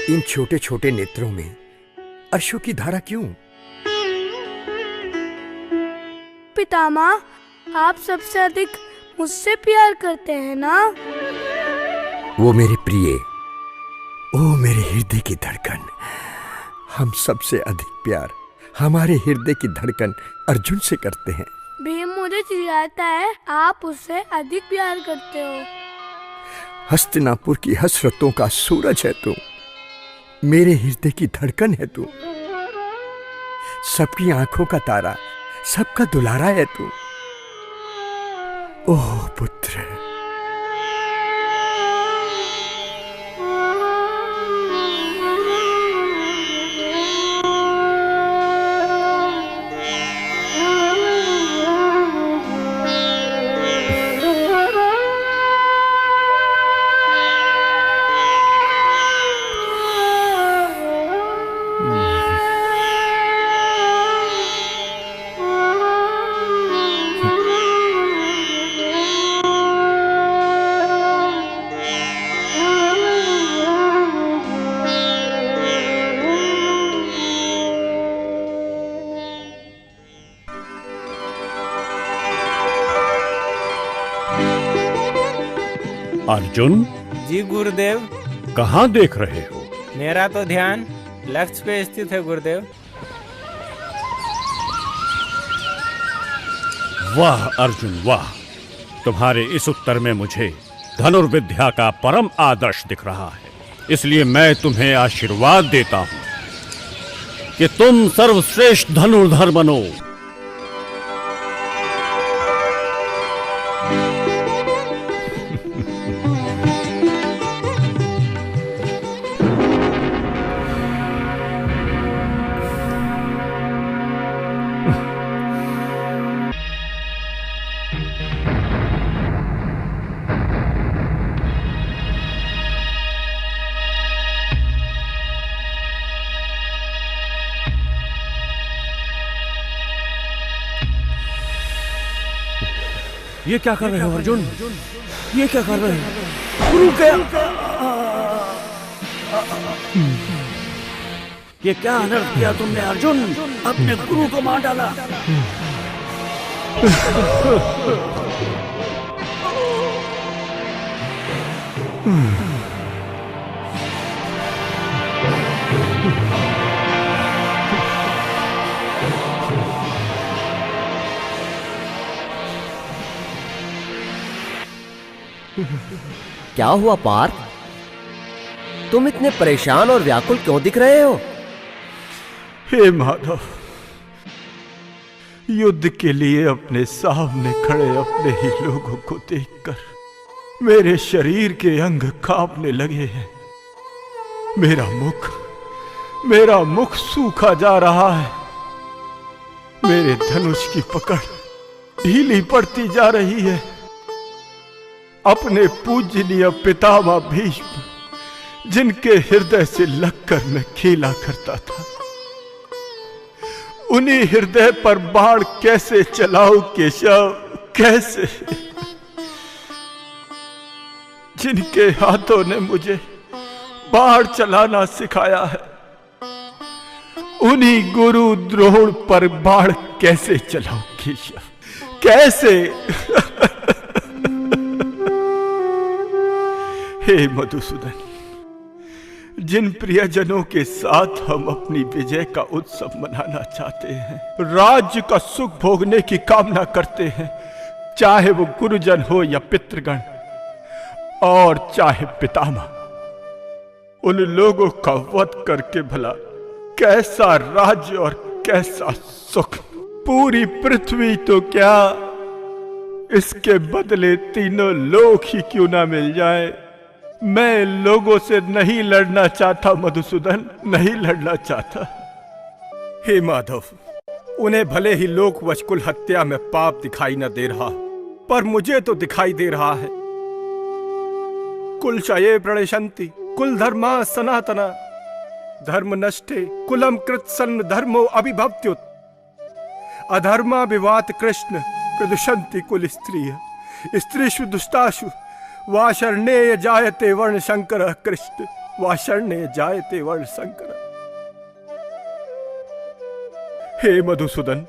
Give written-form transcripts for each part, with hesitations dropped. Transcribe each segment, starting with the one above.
इन छोटे छोटे नेत्रों में अश्रु की धारा क्यों? पितामह, आप सबसे अधिक मुझसे प्यार करते हैं ना? वो मेरे प्रिय, ओ मेरे हृदय की धड़कन, हम सबसे अधिक प्यार हमारे हृदय की धड़कन अर्जुन से करते हैं। भीम मुझे चिढ़ाता है, आप उससे अधिक प्यार करते हो। हस्तिनापुर की हसरतों का सूरज है तू, मेरे हृदय की धड़कन है तू, सबकी आंखों का तारा, सबका दुलारा है तू। ओह पुत्र, अर्जुन जी गुरुदेव। कहाँ देख रहे हो? मेरा तो ध्यान लक्ष्य पे स्थित है गुरुदेव। वाह अर्जुन वाह, तुम्हारे इस उत्तर में मुझे धनुर्विद्या का परम आदर्श दिख रहा है। इसलिए मैं तुम्हें आशीर्वाद देता हूं कि तुम सर्वश्रेष्ठ धनुर्धर बनो। ये क्या कर रहे हो अर्जुन? ये क्या कर रहे हो? गुरु क्या? ये क्या अनर्थ किया तुमने अर्जुन? अपने गुरु को मार डाला। क्या हुआ पार्थ? तुम इतने परेशान और व्याकुल क्यों दिख रहे हो? हे माधव, युद्ध के लिए अपने सामने खड़े अपने ही लोगों को देखकर मेरे शरीर के अंग कांपने लगे हैं। मेरा मुख सूखा जा रहा है। मेरे धनुष की पकड़ ढीली पड़ती जा रही है। अपने पूजनीय पितामह भीष्म, जिनके हृदय से लगकर मैं खेला करता था, उन्हीं हृदय पर बाण कैसे चलाऊं केशव, कैसे? जिनके हाथों ने मुझे बाण चलाना सिखाया है, उन्हीं गुरु द्रोण पर बाण कैसे चलाऊं केशव, कैसे? हे मधुसूदन, जिन प्रियजनों के साथ हम अपनी विजय का उत्सव मनाना चाहते हैं, राज्य का सुख भोगने की कामना करते हैं, चाहे वो गुरुजन हो या पितृगण और चाहे पितामह, उन लोगों का वध करके भला कैसा राज्य और कैसा सुख? पूरी पृथ्वी तो क्या, इसके बदले तीनों लोक ही क्यों ना मिल जाए। मैं लोगों से नहीं लड़ना चाहता मधुसूदन, नहीं लड़ना चाहता। हे माधव, उन्हें भले ही लोक वशकुल हत्या में पाप दिखाई न दे रहा, पर मुझे तो दिखाई दे रहा है। कुल क्षये प्रणशंति कुल धर्मा सनातना, धर्म नष्टे कुलम कृत सन्न धर्मो अभिभवत्युत, अधर्मा विवात कृष्ण प्रदुषंति कुल स्त्रिय, स्त्रीषु दुष्टाशु वाशर्णेय जायते वर्ण शंकर कृष्ण। वाषण्ये जायते वर्ण संकर। हे मधुसूदन,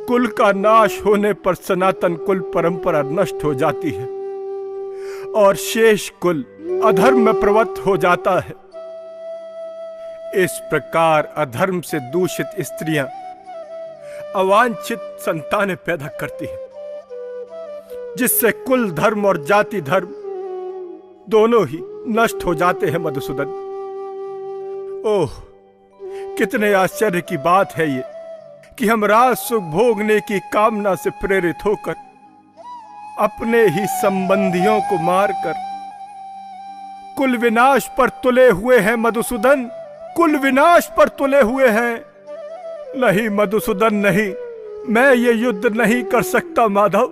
कुल का नाश होने पर सनातन कुल परंपरा नष्ट हो जाती है और शेष कुल अधर्म में प्रवृत्त हो जाता है। इस प्रकार अधर्म से दूषित स्त्रियां अवांछित संतानें पैदा करती हैं, जिससे कुल धर्म और जाति धर्म दोनों ही नष्ट हो जाते हैं। मधुसूदन, ओह, कितने आश्चर्य की बात है ये कि हम राज सुख भोगने की कामना से प्रेरित होकर अपने ही संबंधियों को मारकर कुल विनाश पर तुले हुए हैं। मधुसूदन, कुल विनाश पर तुले हुए हैं। नहीं मधुसूदन, नहीं, मैं ये युद्ध नहीं कर सकता माधव,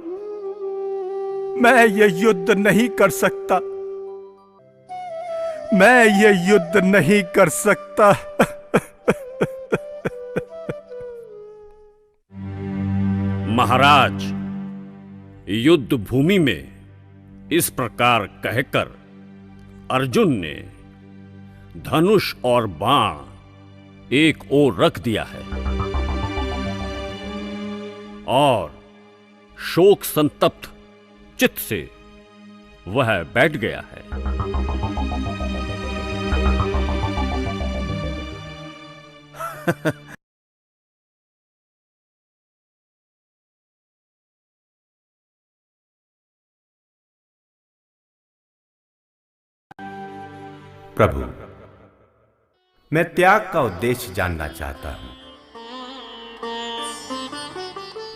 मैं ये युद्ध नहीं कर सकता, मैं ये युद्ध नहीं कर सकता। महाराज, युद्ध भूमि में इस प्रकार कहकर अर्जुन ने धनुष और बाण एक ओर रख दिया है और शोक संतप्त चित्त से वह बैठ गया है। प्रभु, मैं त्याग का उद्देश्य जानना चाहता हूं।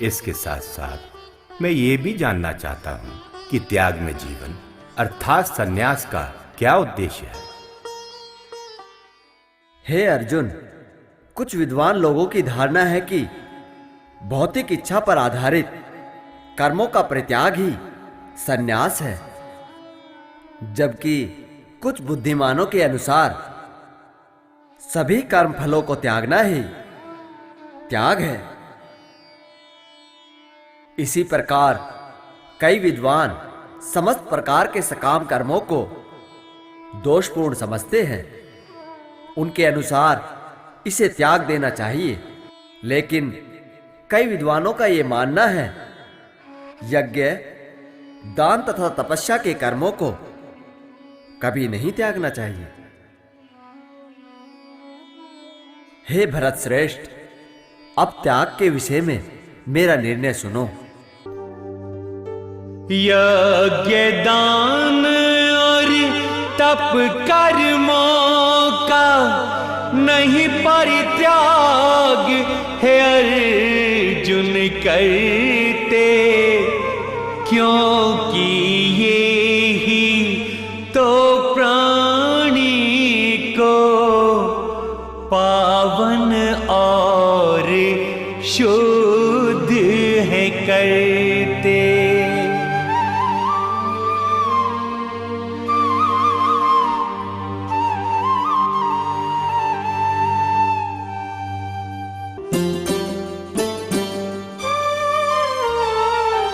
इसके साथ साथ मैं ये भी जानना चाहता हूं कि त्याग में जीवन अर्थात संन्यास का क्या उद्देश्य है। हे अर्जुन, कुछ विद्वान लोगों की धारणा है कि भौतिक इच्छा पर आधारित कर्मों का परित्याग ही संन्यास है, जबकि कुछ बुद्धिमानों के अनुसार सभी कर्म फलों को त्यागना ही त्याग है। इसी प्रकार कई विद्वान समस्त प्रकार के सकाम कर्मों को दोषपूर्ण समझते हैं। उनके अनुसार इसे त्याग देना चाहिए, लेकिन कई विद्वानों का यह मानना है यज्ञ, दान तथा तपस्या के कर्मों को कभी नहीं त्यागना चाहिए। हे भरत श्रेष्ठ, अब त्याग के विषय में मेरा निर्णय सुनो। यज्ञ, दान और तप कर्मों का नहीं परित्याग है अर्जुन करते, क्योंकि ये ही तो प्राणी को पावन और शुद्ध है करते।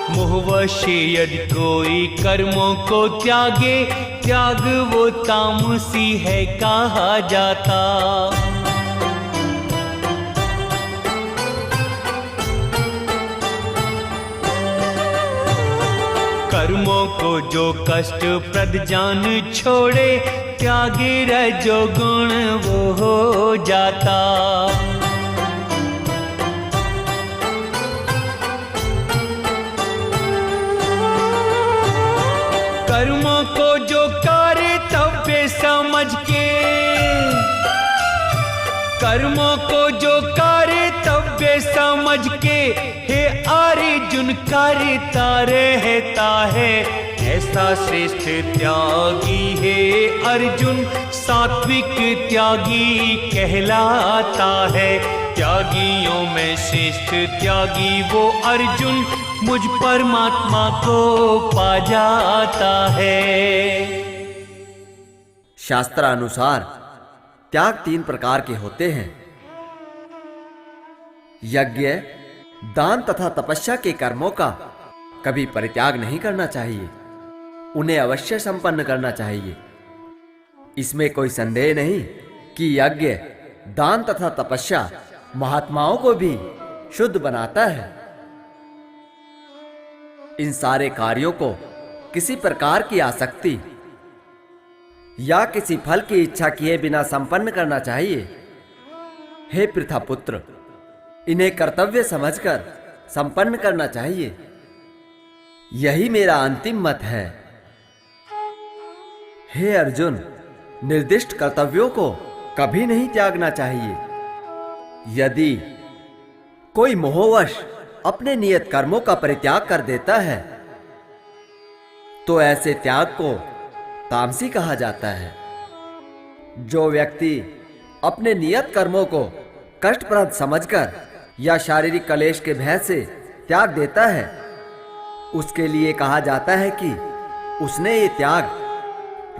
मोहवश यदि कोई कर्मों को त्यागे, त्याग वो तामसी है कहा जाता। कर्मों को जो कष्ट प्रद जान छोड़े, त्यागे रजो गुण वो हो जाता। कर्मों को जो कर्तव्य समझ के, कर्मों को जो कर्तव्य समझ के हे अर्जुन करता रहता है, ऐसा श्रेष्ठ त्यागी है अर्जुन, सात्विक त्यागी कहलाता है। त्यागियों में श्रेष्ठ त्यागी वो अर्जुन, मुझ परमात्मा को पा जाता है। शास्त्रानुसार त्याग 3 प्रकार के होते हैं। यज्ञ, दान तथा तपस्या के कर्मों का कभी परित्याग नहीं करना चाहिए, उन्हें अवश्य संपन्न करना चाहिए। इसमें कोई संदेह नहीं कि यज्ञ, दान तथा तपस्या महात्माओं को भी शुद्ध बनाता है। इन सारे कार्यों को किसी प्रकार की आसक्ति या किसी फल की इच्छा किए बिना संपन्न करना चाहिए। हे पृथापुत्र, इन्हें कर्तव्य समझकर संपन्न करना चाहिए। यही मेरा अंतिम मत है। हे अर्जुन, निर्दिष्ट कर्तव्यों को कभी नहीं त्यागना चाहिए। यदि कोई मोहवश अपने नियत कर्मों का परित्याग कर देता है तो ऐसे त्याग को तामसी कहा जाता है। जो व्यक्ति अपने नियत कर्मों को कष्टप्रद समझकर या शारीरिक कलेश के भय से त्याग देता है, उसके लिए कहा जाता है कि उसने ये त्याग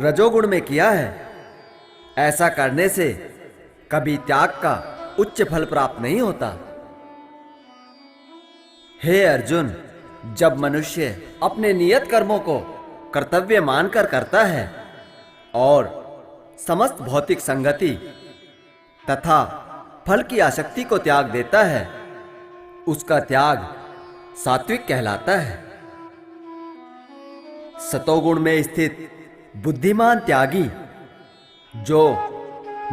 रजोगुण में किया है। ऐसा करने से कभी त्याग का उच्च फल प्राप्त नहीं होता। हे अर्जुन, जब मनुष्य अपने नियत कर्मों को कर्तव्य मानकर करता है और समस्त भौतिक संगति तथा फल की आसक्ति को त्याग देता है, उसका त्याग सात्विक कहलाता है। सतोगुण में स्थित बुद्धिमान त्यागी, जो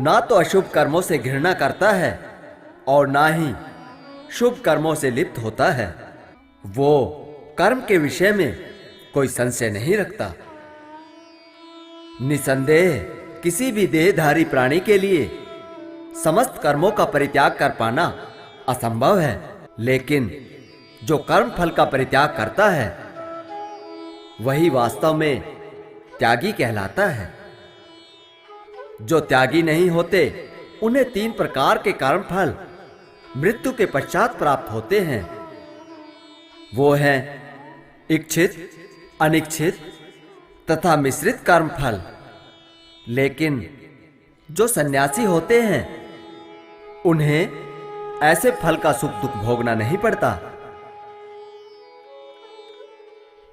ना तो अशुभ कर्मों से घृणा करता है और ना ही शुभ कर्मों से लिप्त होता है, वो कर्म के विषय में कोई संशय नहीं रखता। निसंदेह किसी भी देहधारी प्राणी के लिए समस्त कर्मों का परित्याग कर पाना असंभव है, लेकिन जो कर्म फल का परित्याग करता है वही वास्तव में त्यागी कहलाता है। जो त्यागी नहीं होते उन्हें 3 प्रकार के कर्म फल मृत्यु के पश्चात प्राप्त होते हैं। वो हैं इच्छित, अनिच्छित तथा मिश्रित कर्म फल। लेकिन जो सन्यासी होते हैं उन्हें ऐसे फल का सुख दुख भोगना नहीं पड़ता।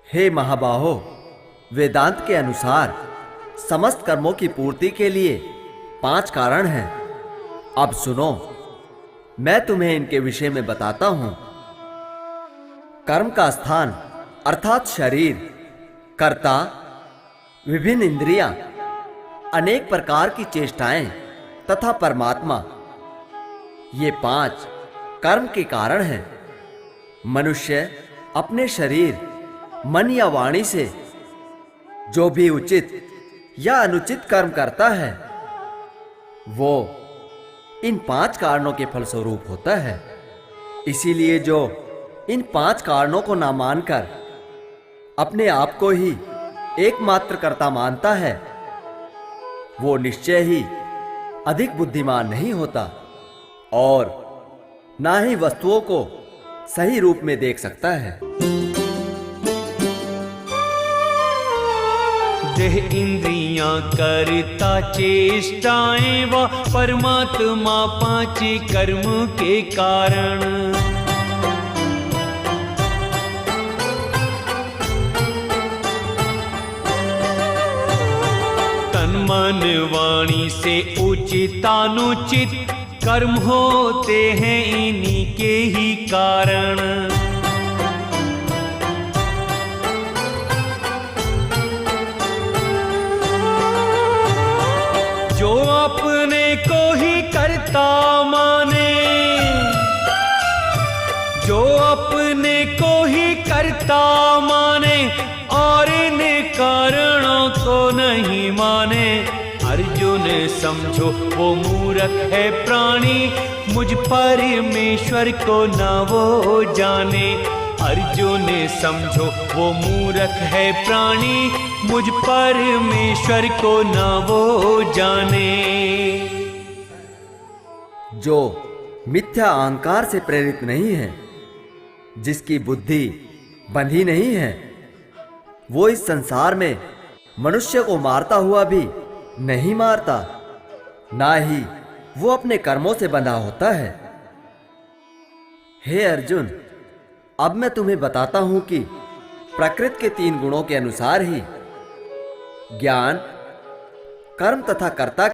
हे महाबाहो, वेदांत के अनुसार समस्त कर्मों की पूर्ति के लिए 5 कारण हैं। अब सुनो, मैं तुम्हें इनके विषय में बताता हूं। कर्म का स्थान अर्थात शरीर, कर्ता, विभिन्न इंद्रियां, अनेक प्रकार की चेष्टाएं तथा परमात्मा, ये 5 कर्म के कारण हैं। मनुष्य अपने शरीर, मन या वाणी से जो भी उचित या अनुचित कर्म करता है वो इन 5 कारणों के फलस्वरूप होता है। इसीलिए जो इन 5 कारणों को ना मानकर अपने आप को ही एकमात्र कर्ता मानता है, वो निश्चय ही अधिक बुद्धिमान नहीं होता और ना ही वस्तुओं को सही रूप में देख सकता है। देह इंद्रियां करता चेष्टाएं व परमात्मा 5 कर्म के कारण। तन मन वाणी से उचितानुचित कर्म होते हैं इन्हीं के ही कारण। जो अपने को ही कर्ता माने, जो अपने को ही कर्ता माने और इन कारणों को नहीं माने, अर्जुन समझो वो मूर्ख है प्राणी, मुझ परमेश्वर को ना वो जाने। अर्जुन समझो वो मूर्ख है प्राणी, मुझ परमेश्वर को ना वो जाने। जो मिथ्या अहंकार से प्रेरित नहीं है, जिसकी बुद्धि बंधी नहीं है, वो इस संसार में मनुष्य को मारता हुआ भी नहीं मारता, ना ही वो अपने कर्मों से बंधा होता है। हे अर्जुन, अब मैं तुम्हें बताता हूं कि प्रकृति के 3 गुणों के अनुसार ही ज्ञान, कर्म तथा कर्ता